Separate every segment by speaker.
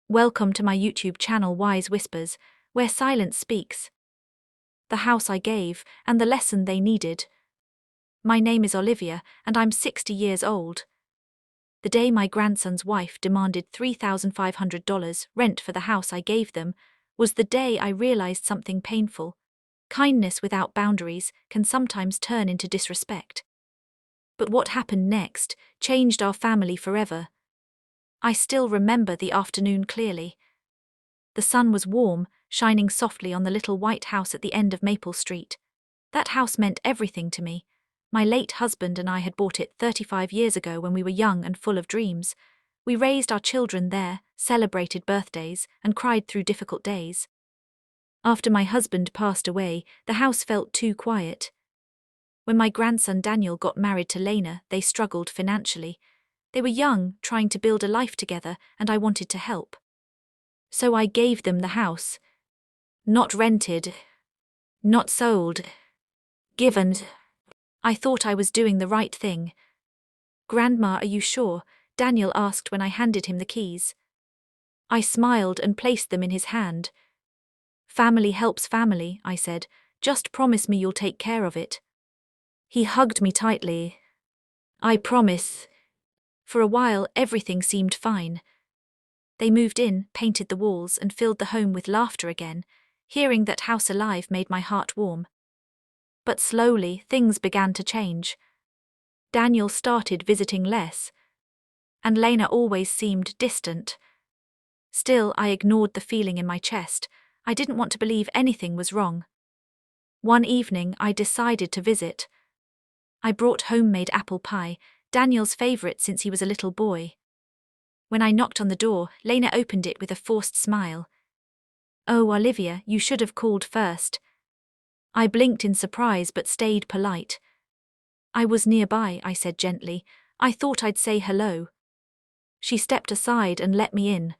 Speaker 1: Welcome to my YouTube channel Wise Whispers, where silence speaks. The house I gave, and the lesson they needed. My name is Olivia, and I'm 60 years old. The day my grandson's wife demanded $3,500 rent for the house I gave them was the day I realized something painful. Kindness without boundaries can sometimes turn into disrespect. But what happened next changed our family forever. I still remember the afternoon clearly. The sun was warm, shining softly on the little white house at the end of Maple Street. That house meant everything to me. My late husband and I had bought it 35 years ago when we were young and full of dreams. We raised our children there, celebrated birthdays, and cried through difficult days. After my husband passed away, the house felt too quiet. When my grandson Daniel got married to Lena, they struggled financially. They were young, trying to build a life together, and I wanted to help. So I gave them the house. Not rented. Not sold. Given. I thought I was doing the right thing. "Grandma, are you sure?" Daniel asked when I handed him the keys. I smiled and placed them in his hand. "Family helps family," I said. "Just promise me you'll take care of it." He hugged me tightly. "I promise." For a while, everything seemed fine. They moved in, painted the walls, and filled the home with laughter again. Hearing that house alive made my heart warm. But slowly, things began to change. Daniel started visiting less, and Lena always seemed distant. Still, I ignored the feeling in my chest. I didn't want to believe anything was wrong. One evening, I decided to visit. I brought homemade apple pie, Daniel's favorite since he was a little boy. When I knocked on the door, Lena opened it with a forced smile. "Oh, Olivia, you should have called first." I blinked in surprise but stayed polite. "I was nearby," I said gently. "I thought I'd say hello." She stepped aside and let me in.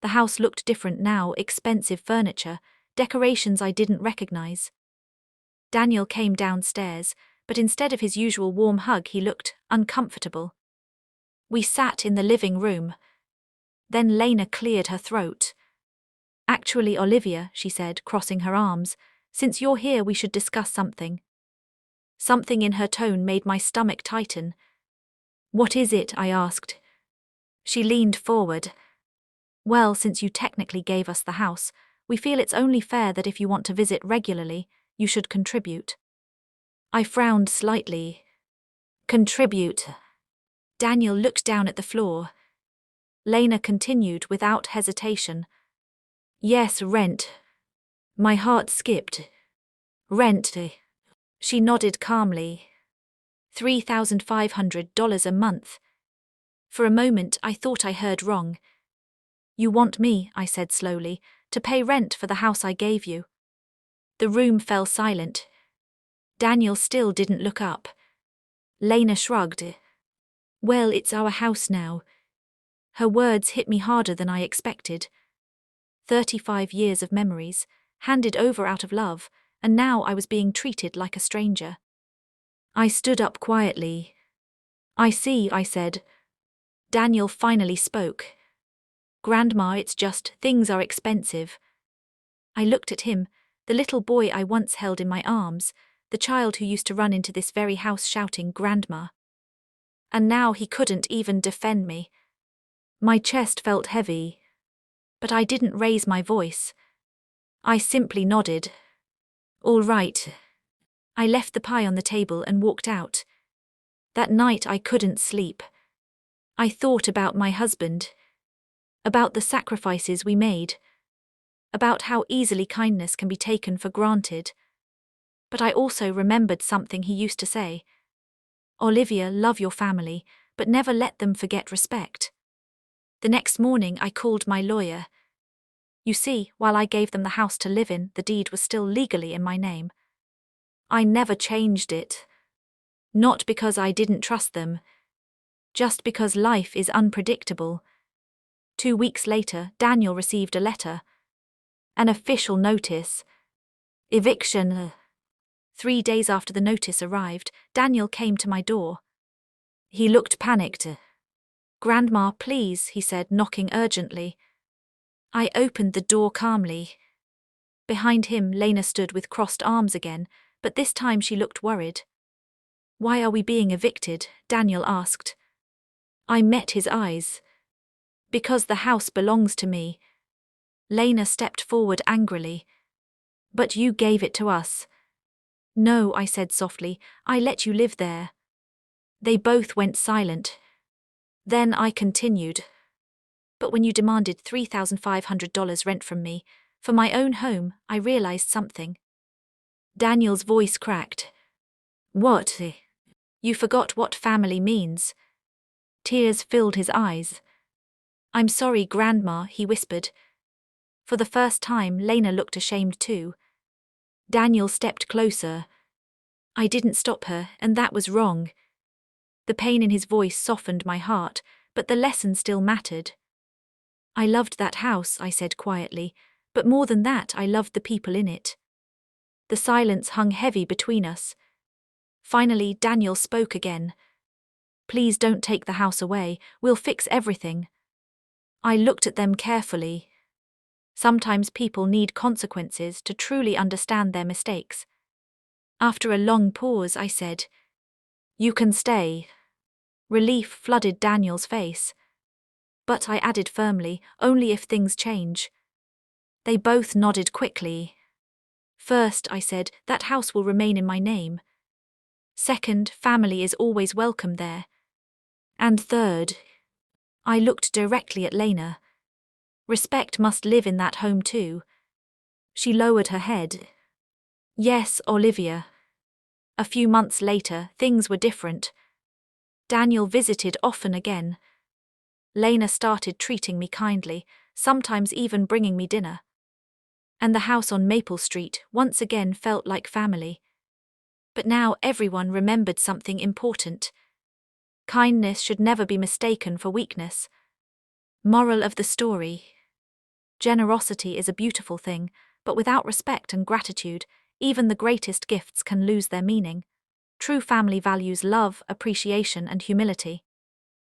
Speaker 1: The house looked different now, expensive furniture, decorations I didn't recognize. Daniel came downstairs, but instead of his usual warm hug he looked uncomfortable. We sat in the living room. Then Lena cleared her throat. "Actually, Olivia," she said, crossing her arms, "since you're here we should discuss something." Something in her tone made my stomach tighten. "What is it?" I asked. She leaned forward. "Well, since you technically gave us the house, we feel it's only fair that if you want to visit regularly, you should contribute." I frowned slightly. "Contribute?" Daniel looked down at the floor. Lena continued without hesitation. "Yes, rent." My heart skipped. "Rent?" She nodded calmly. $3,500 a month. For a moment I thought I heard wrong. "You want me," I said slowly, "to pay rent for the house I gave you?" The room fell silent. Daniel still didn't look up. Lena shrugged. "Well, it's our house now." Her words hit me harder than I expected. 35 years of memories, handed over out of love, and now I was being treated like a stranger. I stood up quietly. "I see," I said. Daniel finally spoke. "Grandma, it's just, things are expensive." I looked at him, the little boy I once held in my arms, the child who used to run into this very house shouting, "Grandma." And now he couldn't even defend me. My chest felt heavy. But I didn't raise my voice. I simply nodded. "All right." I left the pie on the table and walked out. That night I couldn't sleep. I thought about my husband. About the sacrifices we made. About how easily kindness can be taken for granted. But I also remembered something he used to say. "Olivia, love your family, but never let them forget respect." The next morning I called my lawyer. You see, while I gave them the house to live in, the deed was still legally in my name. I never changed it. Not because I didn't trust them. Just because life is unpredictable. 2 weeks later, Daniel received a letter. An official notice. Eviction. 3 days after the notice arrived, Daniel came to my door. He looked panicked. "Grandma, please," he said, knocking urgently. I opened the door calmly. Behind him, Lena stood with crossed arms again, but this time she looked worried. "Why are we being evicted?" Daniel asked. I met his eyes. "Because the house belongs to me." Lena stepped forward angrily. "But you gave it to us." "No," I said softly, "I let you live there." They both went silent. Then I continued. "But when you demanded $3,500 rent from me, for my own home, I realized something." Daniel's voice cracked. "What? You forgot what family means." Tears filled his eyes. "I'm sorry, Grandma," he whispered. For the first time, Lena looked ashamed too. Daniel stepped closer. "I didn't stop her, and that was wrong." The pain in his voice softened my heart, but the lesson still mattered. "I loved that house," I said quietly, "but more than that, I loved the people in it." The silence hung heavy between us. Finally, Daniel spoke again. "Please don't take the house away. We'll fix everything." I looked at them carefully. Sometimes people need consequences to truly understand their mistakes. After a long pause, I said, "You can stay." Relief flooded Daniel's face. But I added firmly, "Only if things change." They both nodded quickly. "First," I said, "that house will remain in my name. Second, family is always welcome there. And third," I looked directly at Lena, "respect must live in that home too." She lowered her head. "Yes, Olivia." A few months later, things were different. Daniel visited often again. Lena started treating me kindly, sometimes even bringing me dinner. And the house on Maple Street once again felt like family. But now everyone remembered something important. Kindness should never be mistaken for weakness. Moral of the story: generosity is a beautiful thing, but without respect and gratitude, even the greatest gifts can lose their meaning. True family values love, appreciation, and humility.